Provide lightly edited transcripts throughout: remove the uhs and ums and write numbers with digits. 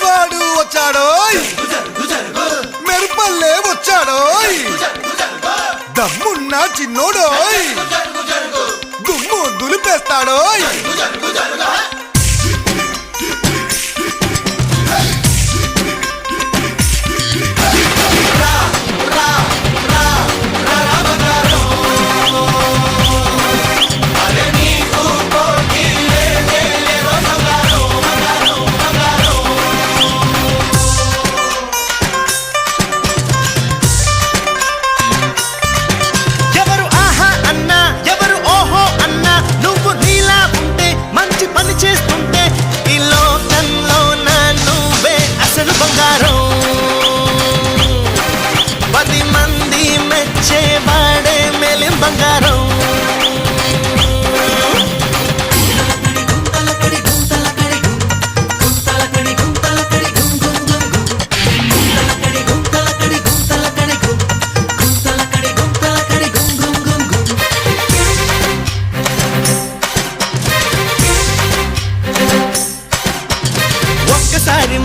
మనవాడు వచ్చాడోయ్, మెరుపల్లే వచ్చాడోయ్, దమ్మున్న చిన్నోడోయ్, దుమ్ము దులిపేస్తాడోయ్.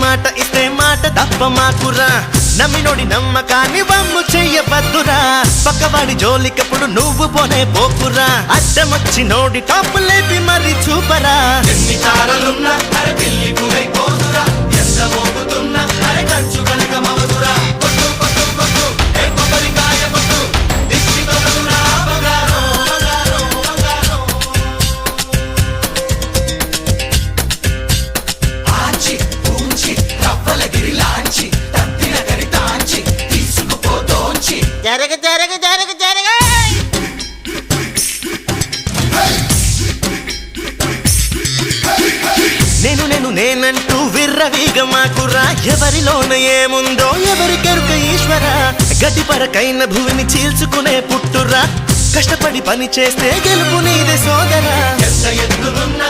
మాట ఇస్తే మాట తప్ప మాకురా, నమ్మినోడి నమ్మకాన్ని వమ్ము చెయ్యవద్దురా. పక్కవాడి జోలికప్పుడు నువ్వు పోనే పోకురా, అడ్డమొచ్చి నోడి టాపు లేపి మరి చూపరా. ఎన్ని తారలున్నా అరే పిల్లి పువ్వై పోదురా, ఎంత మోగుతున్నా అరే కంచు కనుక మవదురా. కొట్టు కొట్టు కొట్టు ఏ కొబ్బరికాయ కొట్టు, దిష్టి తొలగురా బంగారం బంగారం బంగారం. ఆంచి పూంచి రవ్వల గిరిలాంచి తప్పిన గరితాంచి తీసుకుపోతోంచి జరగ జరగ జరగ జరగ. నేను నేను నేనంటూ విర్రవీగ మాకురా, ఎవరిలోన ఏముందో ఎవరికెరుక ఈశ్వర. గడ్డి పరకైన భూమిని చీల్చుకునే పుట్టురా, కష్టపడి పని చేస్తే గెలుపు నీదే సోదరా. ఎంత ఎత్తులున్నా